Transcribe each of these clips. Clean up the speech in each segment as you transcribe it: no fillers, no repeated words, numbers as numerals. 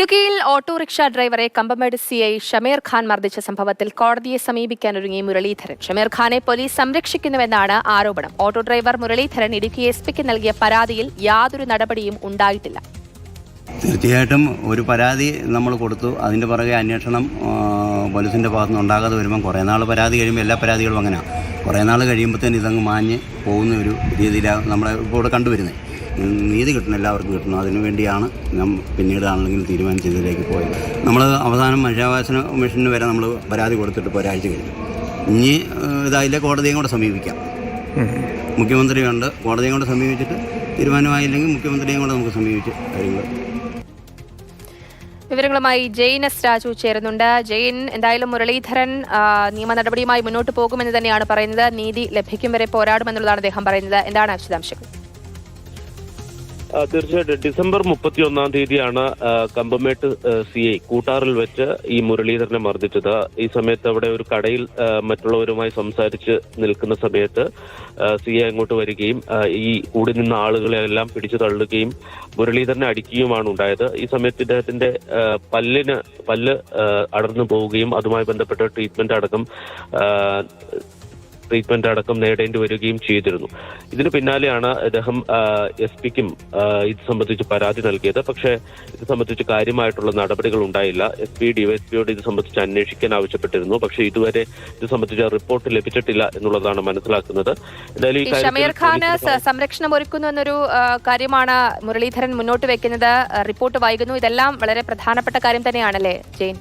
ഇടുക്കിയിൽ ഓട്ടോറിക്ഷ ഡ്രൈവറെ കമ്പമേട് സിഐ ഷമീർ ഖാൻ മർദ്ദിച്ച സംഭവത്തിൽ കോടതിയെ സമീപിക്കാനൊരുങ്ങി മുരളീധരൻ. ഷമീർ ഖാനെ പോലീസ് സംരക്ഷിക്കുന്നുവെന്നാണ് ആരോപണം. ഓട്ടോ ഡ്രൈവർ മുരളീധരൻ ഇടുക്കി എസ്.പിക്ക് നൽകിയ പരാതിയിൽ യാതൊരു നടപടിയും ഉണ്ടായിട്ടില്ല. തീർച്ചയായിട്ടും ഒരു പരാതി നമ്മൾ കൊടുത്തു. അതിൻ്റെ പുറകെ അന്വേഷണം പോലീസിൻ്റെ ഭാഗത്തുനിന്ന് ഉണ്ടാകാതെ വരുമ്പം കുറേ നാൾ പരാതി കഴിയുമ്പോൾ എല്ലാ പരാതികളും അങ്ങനെയാണ്. കുറേ നാൾ കഴിയുമ്പോഴത്തേന് ഇതങ്ങ് മാഞ്ഞ് പോകുന്ന ഒരു രീതിയിലാണ് നമ്മളെ ഇപ്പോൾ ഇവിടെ കണ്ടുവരുന്നത്. നീതി കിട്ടണം, എല്ലാവർക്കും കിട്ടണം. അതിനുവേണ്ടിയാണ് പിന്നീടാണെങ്കിലും തീരുമാനിച്ചതിലേക്ക് പോയത്. നമ്മൾ അവസാനം മനുഷ്യാവകാശ കമ്മീഷന് വരെ നമ്മൾ പരാതി കൊടുത്തിട്ട് ഇപ്പോൾ ഒരാഴ്ച കഴിഞ്ഞു. ഇനി ഇതായില്ലേ കോടതിയും കൂടെ സമീപിക്കാം. മുഖ്യമന്ത്രിയുണ്ട്, കോടതിയും കൂടെ സമീപിച്ചിട്ട് തീരുമാനമായില്ലെങ്കിൽ മുഖ്യമന്ത്രിയും കൂടെ നമുക്ക് സമീപിച്ച് കാര്യങ്ങൾ. വിവരങ്ങളുമായി ജെയിൻ എസ് രാജു ചേരുന്നുണ്ട്. ജെയിൻ, എന്തായാലും മുരളീധരൻ നിയമ നടപടിയുമായി മുന്നോട്ട് പോകുമെന്ന് തന്നെയാണ് പറയുന്നത്. നീതി ലഭിക്കും വരെ പോരാടുമെന്നുള്ളതാണ് അദ്ദേഹം പറയുന്നത്. എന്താണ് വിശദാംശങ്ങൾ? തീർച്ചയായിട്ടും ഡിസംബർ 31-ാം തീയതിയാണ് കമ്പമേട്ട് സിഐ കൂട്ടാറിൽ വെച്ച് ഈ മുരളീധരനെ മർദ്ദിച്ചത്. ഈ സമയത്ത് അവിടെ ഒരു കടയിൽ മറ്റുള്ളവരുമായി സംസാരിച്ച് നിൽക്കുന്ന സമയത്ത് സിഐ അങ്ങോട്ട് വരികയും ഈ കൂടി നിന്ന ആളുകളെ എല്ലാം പിടിച്ചു തള്ളുകയും മുരളീധരനെ അടിക്കുകയുമാണ് ഉണ്ടായത്. ഈ സമയത്ത് ഇദ്ദേഹത്തിന്റെ പല്ല് അടർന്നു പോവുകയും അതുമായി ബന്ധപ്പെട്ട ട്രീറ്റ്മെന്റ് അടക്കം നേടേണ്ടി വരികയും ചെയ്തിരുന്നു. ഇതിന് പിന്നാലെയാണ് അദ്ദേഹം എസ്.പിക്കും ഇത് സംബന്ധിച്ച് പരാതി നൽകിയത്. പക്ഷേ ഇത് സംബന്ധിച്ച് കാര്യമായിട്ടുള്ള നടപടികൾ ഉണ്ടായില്ല. എസ്.പി ഡിവൈഎസ്പിയോട് ഇത് സംബന്ധിച്ച് അന്വേഷിക്കാൻ ആവശ്യപ്പെട്ടിരുന്നു. പക്ഷേ ഇതുവരെ ഇത് സംബന്ധിച്ച റിപ്പോർട്ട് ലഭിച്ചിട്ടില്ല എന്നുള്ളതാണ് മനസ്സിലാക്കുന്നത്. എന്തായാലും ഷമീർ ഖാന് സംരക്ഷണം ഒരുക്കുന്നു എന്നൊരു കാര്യമാണ് മുരളീധരൻ മുന്നോട്ട് വെക്കുന്നത്. റിപ്പോർട്ട് വൈകുന്നു. ഇതെല്ലാം വളരെ പ്രധാനപ്പെട്ട കാര്യം തന്നെയാണല്ലേ ജെയിൻ?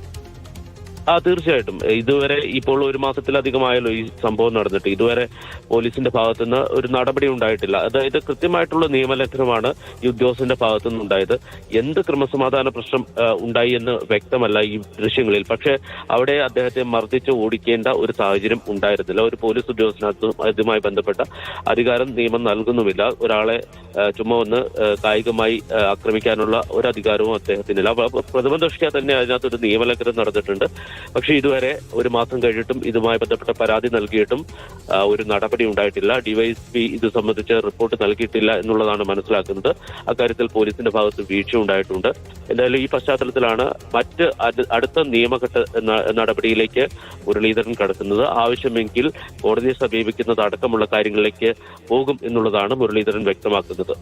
തീർച്ചയായിട്ടും. ഇതുവരെ ഇപ്പോൾ 1 മാസത്തിലധികമായല്ലോ ഈ സംഭവം നടന്നിട്ട്. ഇതുവരെ പോലീസിന്റെ ഭാഗത്തുനിന്ന് ഒരു നടപടി ഉണ്ടായിട്ടില്ല. അതായത് കൃത്യമായിട്ടുള്ള നിയമലംഘനമാണ് ഈ ഉദ്യോഗസ്ഥന്റെ ഭാഗത്തുനിന്ന് ഉണ്ടായത്. എന്ത് ക്രമസമാധാന പ്രശ്നം ഉണ്ടായി എന്ന് വ്യക്തമല്ല ഈ ദൃശ്യങ്ങളിൽ. പക്ഷേ അവിടെ അദ്ദേഹത്തെ മർദ്ദിച്ച് ഓടിക്കേണ്ട ഒരു സാഹചര്യം ഉണ്ടായിരുന്നില്ല. ഒരു പോലീസ് ഉദ്യോഗസ്ഥനകത്ത് ഇതുമായി ബന്ധപ്പെട്ട അധികാരം നിയമം നൽകുന്നുമില്ല. ഒരാളെ ചുമ്മാ ഒന്ന് കായികമായി ആക്രമിക്കാനുള്ള ഒരു അധികാരവും അദ്ദേഹത്തിനില്ല. പ്രഥമ ദൃഷ്ട്യാ തന്നെ അതിനകത്തൊരു നിയമലംഘനം നടന്നിട്ടുണ്ട്. പക്ഷേ ഇതുവരെ 1 മാസം കഴിഞ്ഞിട്ടും ഇതുമായി ബന്ധപ്പെട്ട പരാതി നൽകിയിട്ടും ഒരു നടപടി ഉണ്ടായിട്ടില്ല. ഡിവൈഎസ്പി ഇത് സംബന്ധിച്ച് റിപ്പോർട്ട് നൽകിയിട്ടില്ല എന്നുള്ളതാണ് മനസ്സിലാക്കുന്നത്. അക്കാര്യത്തിൽ പോലീസിന്റെ ഭാഗത്ത് വീഴ്ച ഉണ്ടായിട്ടുണ്ട്. എന്തായാലും ഈ പശ്ചാത്തലത്തിലാണ് അടുത്ത നിയമഘട്ട നടപടിയിലേക്ക് മുരളീധരൻ കടക്കുന്നത്. ആവശ്യമെങ്കിൽ കോടതിയെ സമീപിക്കുന്നത് അടക്കമുള്ള കാര്യങ്ങളിലേക്ക് പോകും എന്നുള്ളതാണ് മുരളീധരൻ വ്യക്തമാക്കുന്നത്.